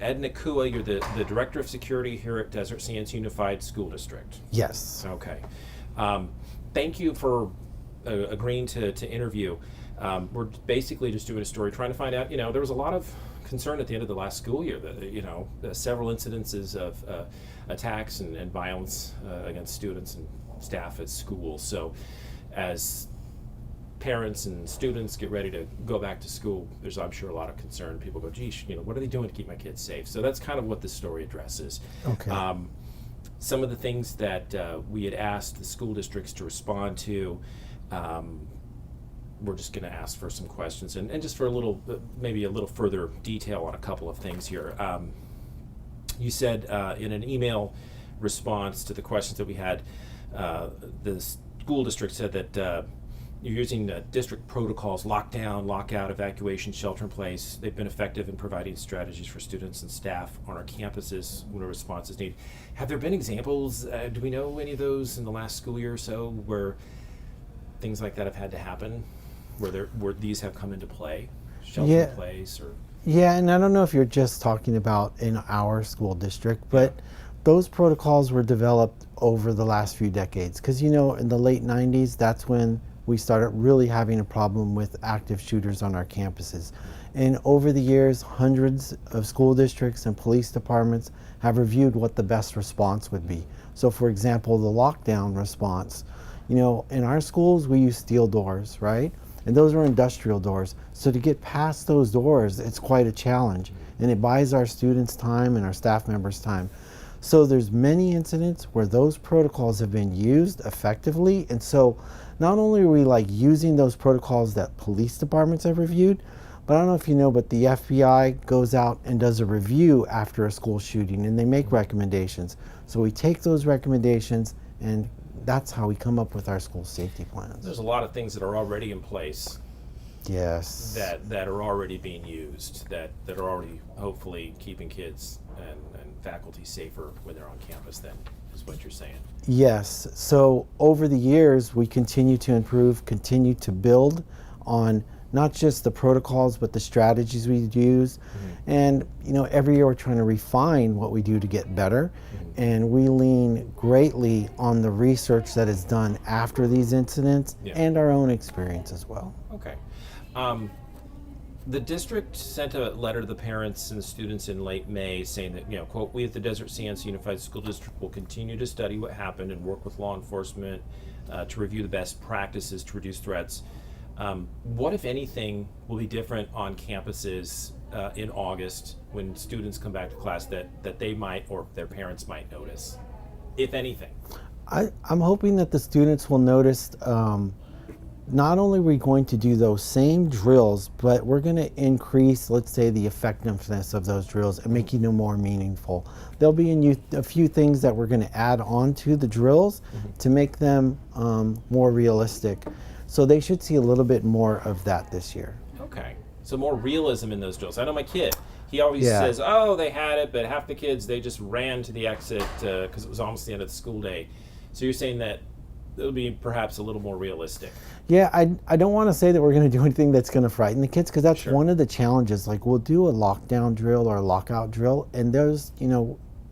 Ed Nacua, you're the Director of Security here at Desert Sands Unified School District. Yes. Okay. Thank you for agreeing to interview. We're basically just doing a story, trying to find out, there was a lot of concern at the end of the last school year that, several incidences of attacks and violence against students and staff at schools. So as parents and students get ready to go back to school, there's, I'm sure, a lot of concern. People go, geez, what are they doing to keep my kids safe? So that's kind of what this story addresses. Okay. Some of the things that we had asked the school districts to respond to, we're just going to ask for some questions and just for a little, maybe a little further detail on a couple of things here. You said in an email response to the questions that we had, the school district said that you're using district protocols, lockdown, lockout, evacuation, shelter in place. They've been effective in providing strategies for students and staff on our campuses when a response is needed. Have there been examples, do we know any of those in the last school year or so, where things like that have had to happen, where these have come into play, shelter in place? Or Yeah, and I don't know if you're just talking about in our school district, but those protocols were developed over the last few decades. Because, in the late 90s, that's when we started really having a problem with active shooters on our campuses. And over the years, hundreds of school districts and police departments have reviewed what the best response would be. So for example, the lockdown response, in our schools, we use steel doors, right? And those are industrial doors. So to get past those doors, it's quite a challenge. And it buys our students time and our staff members time. So there's many incidents where those protocols have been used effectively. And so not only are we using those protocols that police departments have reviewed, but I don't know if you know, but the FBI goes out and does a review after a school shooting and they make recommendations. So we take those recommendations and that's how we come up with our school safety plans. There's a lot of things that are already in place. Yes. That are already being used, that are already hopefully keeping kids and faculty safer when they're on campus, then, is what you're saying. Yes. So over the years, we continue to improve, continue to build on not just the protocols, but the strategies we use. And, every year we're trying to refine what we do to get better. And we lean greatly on the research that is done after these incidents and our own experience as well. Okay. The district sent a letter to the parents and the students in late May saying that, quote, we at the Desert Sands Unified School District will continue to study what happened and work with law enforcement to review the best practices to reduce threats. What, if anything, will be different on campuses in August when students come back to class that they might or their parents might notice, if anything? I'm hoping that the students will notice not only are we going to do those same drills, but we're going to increase, let's say, the effectiveness of those drills and making them more meaningful. There'll be a few things that we're going to add on to the drills to make them more realistic. So they should see a little bit more of that this year. Okay. So more realism in those drills. I know my kid, he always says, oh, they had it, but half the kids, they just ran to the exit because it was almost the end of the school day. So you're saying that it'll be perhaps a little more realistic. Yeah, I don't want to say that we're going to do anything that's going to frighten the kids, because that's one of the challenges. We'll do a lockdown drill or a lockout drill, and there's,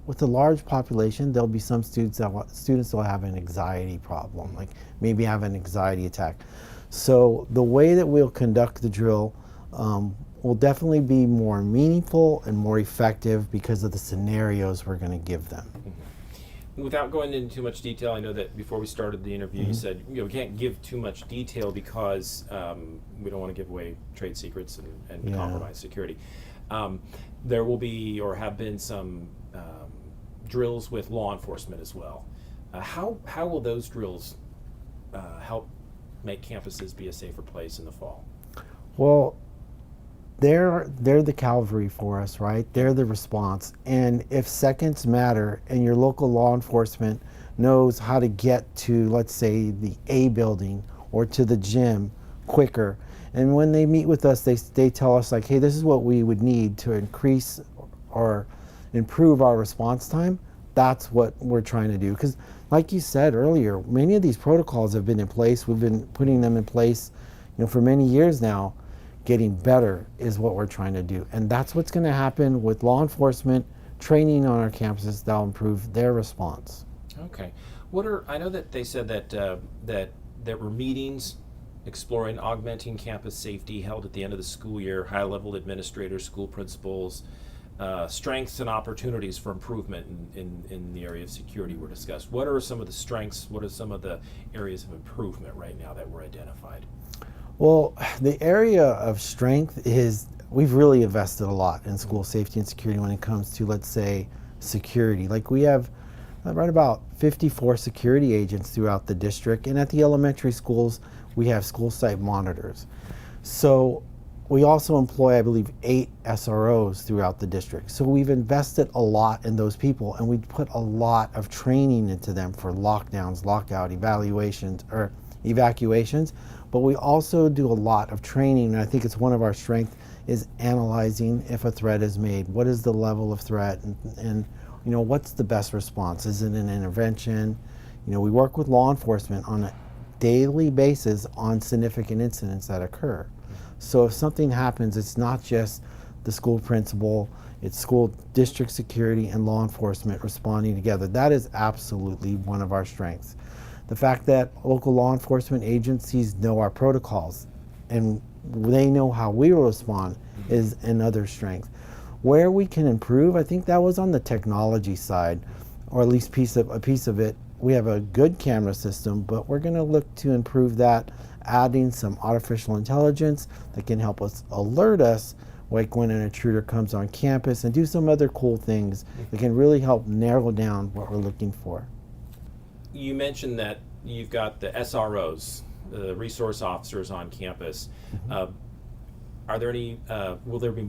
with a large population, there'll be some students that will have an anxiety problem, maybe have an anxiety attack. So the way that we'll conduct the drill will definitely be more meaningful and more effective because of the scenarios we're going to give them. Without going into too much detail, I know that before we started the interview, you said we can't give too much detail because we don't want to give away trade secrets and compromise security. There will be or have been some drills with law enforcement as well. How will those drills help make campuses be a safer place in the fall? Well, they're the cavalry for us, right? They're the response. And if seconds matter and your local law enforcement knows how to get to, let's say, the A building or to the gym quicker, and when they meet with us, they tell us hey, this is what we would need to increase or improve our response time, that's what we're trying to do. Because like you said earlier, many of these protocols have been in place. We've been putting them in place for many years now. getting better is what we're trying to do. And that's what's going to happen with law enforcement training on our campuses that'll improve their response. Okay. I know that they said that that there were meetings exploring augmenting campus safety held at the end of the school year. High-level administrators, school principals, strengths and opportunities for improvement in the area of security were discussed. What are some of the strengths? What are some of the areas of improvement right now that were identified? Well, the area of strength is we've really invested a lot in school safety and security when it comes to, let's say, security. Like we have right about 54 security agents throughout the district, and at the elementary schools, we have school site monitors. So we also employ, I believe, 8 SROs throughout the district. So we've invested a lot in those people, and we put a lot of training into them for lockdowns, lockout, evacuations, but we also do a lot of training, and I think it's one of our strengths is analyzing if a threat is made. What is the level of threat, and you know, what's the best response? Is it an intervention? You know, we work with law enforcement on a daily basis on significant incidents that occur. So if something happens, it's not just the school principal, it's school district security and law enforcement responding together. That is absolutely one of our strengths. The fact that local law enforcement agencies know our protocols and they know how we will respond is another strength. Where we can improve, I think that was on the technology side, or at least a piece of it. We have a good camera system, but we're going to look to improve that, adding some artificial intelligence that can help us alert us, like when an intruder comes on campus, and do some other cool things that can really help narrow down what we're looking for. You mentioned that you've got the SROs, the resource officers on campus. Are there any, will there be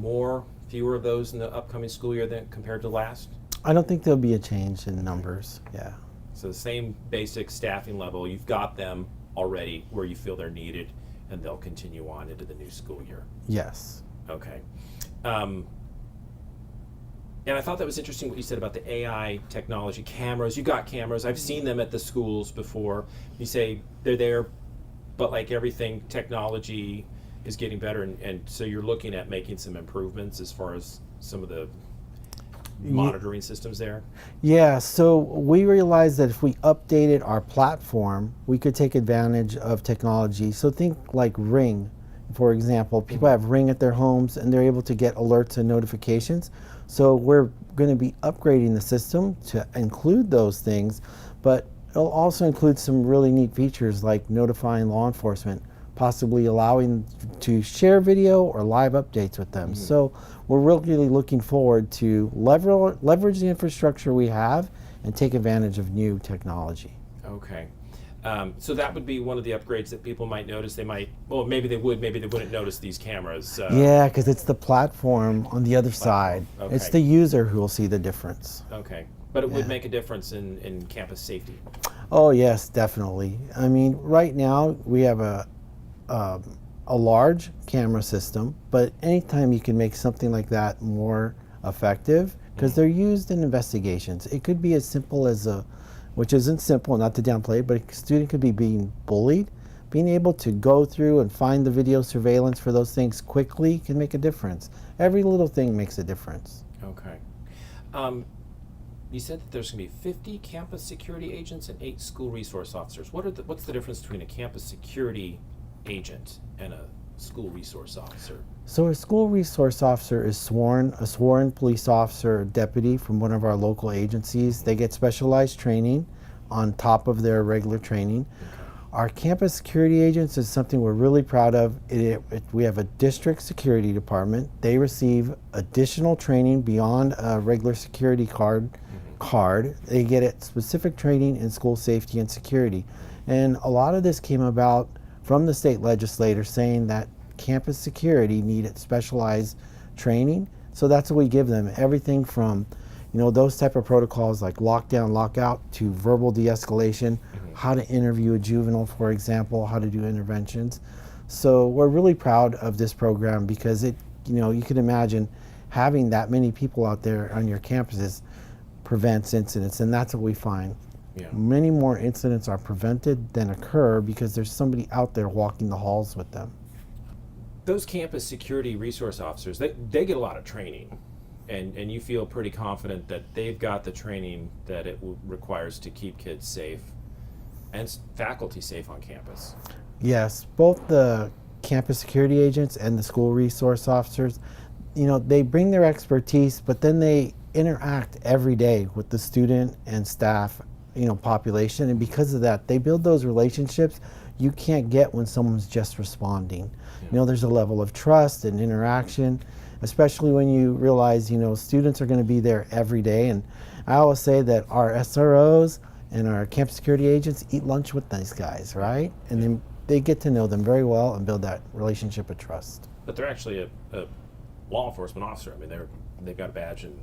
fewer of those in the upcoming school year than compared to last? I don't think there'll be a change in numbers, yeah. So the same basic staffing level, you've got them already where you feel they're needed, and they'll continue on into the new school year. Yes. Okay. And I thought that was interesting what you said about the AI technology, cameras. You got cameras. I've seen them at the schools before. You say they're there, but like everything, technology is getting better, and so you're looking at making some improvements as far as some of the monitoring systems there? Yeah, so we realized that if we updated our platform, we could take advantage of technology. So think like Ring, for example. People have Ring at their homes and they're able to get alerts and notifications. So we're going to be upgrading the system to include those things, but it'll also include some really neat features like notifying law enforcement, possibly allowing to share video or live updates with them. So we're really looking forward to leverage the infrastructure we have and take advantage of new technology. Okay. So that would be one of the upgrades that people might notice. Well, maybe they wouldn't notice these cameras. Yeah, because it's the platform on the other side. Okay. It's the user who will see the difference. Okay. But it would make a difference in campus safety. Oh, yes, definitely. I mean, right now we have a large camera system, but anytime you can make something like that more effective, because they're used in investigations. It could be as simple as which isn't simple, not to downplay, but a student could be being bullied. Being able to go through and find the video surveillance for those things quickly can make a difference. Every little thing makes a difference. Okay. You said that there's going to be 50 campus security agents and 8 school resource officers. What's the difference between a campus security agent and a school resource officer? So a school resource officer is a sworn police officer or deputy from one of our local agencies. They get specialized training on top of their regular training. Our campus security agents is something we're really proud of. We have a district security department. They receive additional training beyond a regular security card. They get specific training in school safety and security. And a lot of this came about from the state legislature saying that campus security needed specialized training. So that's what we give them. Everything from, those type of protocols like lockdown, lockout to verbal de-escalation, how to interview a juvenile, for example, how to do interventions. So we're really proud of this program because you can imagine having that many people out there on your campuses prevents incidents, and that's what we find. Yeah. Many more incidents are prevented than occur because there's somebody out there walking the halls with them. those campus security resource officers, they get a lot of training, and you feel pretty confident that they've got the training that it requires to keep kids safe and faculty safe on campus. Yes, both the campus security agents and the school resource officers, they bring their expertise, but then they interact every day with the student and staff, population, and because of that, they build those relationships you can't get when someone's just responding. Yeah. There's a level of trust and interaction, especially when you realize, students are going to be there every day. And I always say that our SROs and our campus security agents eat lunch with these guys, right? And then they get to know them very well and build that relationship of trust. But they're actually a law enforcement officer. I mean, they've got a badge and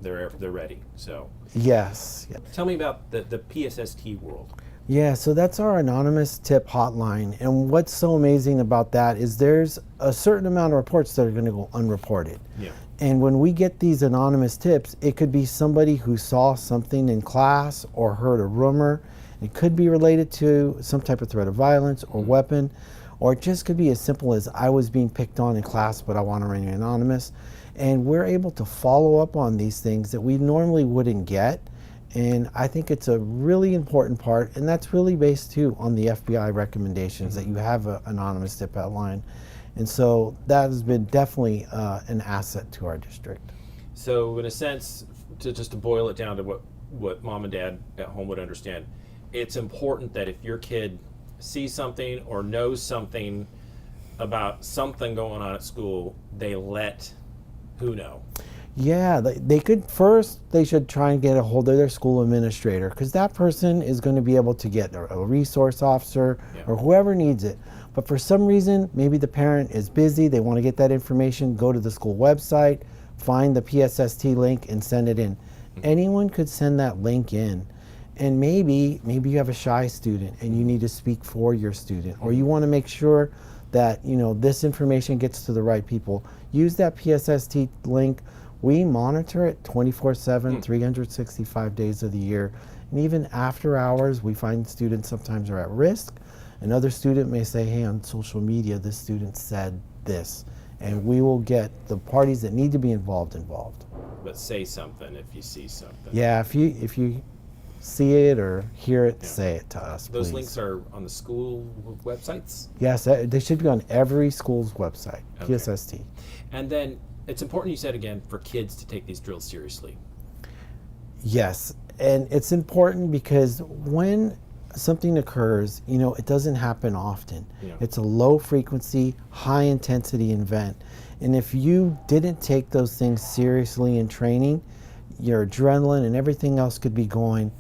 they're ready. So yes. Tell me about the PSST world. Yeah, so that's our anonymous tip hotline. And what's so amazing about that is there's a certain amount of reports that are going to go unreported. Yeah. And when we get these anonymous tips, it could be somebody who saw something in class or heard a rumor. It could be related to some type of threat of violence or weapon, or it just could be as simple as I was being picked on in class, but I want to remain anonymous. And we're able to follow up on these things that we normally wouldn't get. And I think it's a really important part, and that's really based too on the FBI recommendations that you have an anonymous tip hotline. And so that has been definitely an asset to our district. So in a sense, just to boil it down to what mom and dad at home would understand, it's important that if your kid sees something or knows something about something going on at school, they let who know? Yeah, they should try and get a hold of their school administrator, because that person is going to be able to get a resource officer or whoever needs it. But for some reason, maybe the parent is busy, they want to get that information, go to the school website, find the PSST link and send it in. Anyone could send that link in. And maybe you have a shy student and you need to speak for your student, or you want to make sure that this information gets to the right people. Use that PSST link. We monitor it 24/7, 365 days of the year. And even after hours, we find students sometimes are at risk. Another student may say, hey, on social media, this student said this. And we will get the parties that need to be involved. But say something if you see something. Yeah, if you see it or hear it, say it to us, Those please. links are on the school websites? Yes, they should be on every school's website, PSST. And then it's important, you said again, for kids to take these drills seriously. Yes, and it's important because when something occurs, it doesn't happen often. Yeah. It's a low frequency, high intensity event. And if you didn't take those things seriously in training, your adrenaline and everything else could be going.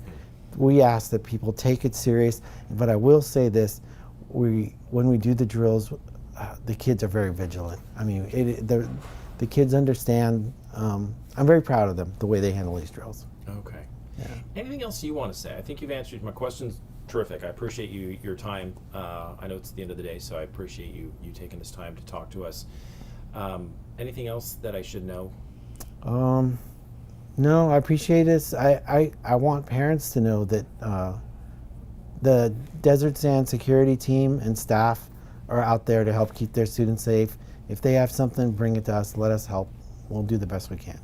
We ask that people take it serious. But I will say this, when we do the drills, the kids are very vigilant. I mean, the kids understand. I'm very proud of them, the way they handle these drills. Okay. Yeah. Anything else you want to say? I think you've answered my questions. Terrific. I appreciate your time. I know it's the end of the day, so I appreciate you taking this time to talk to us. Anything else that I should know? No, I appreciate this. I want parents to know that the Desert Sand security team and staff are out there to help keep their students safe. If they have something, bring it to us. Let us help. We'll do the best we can.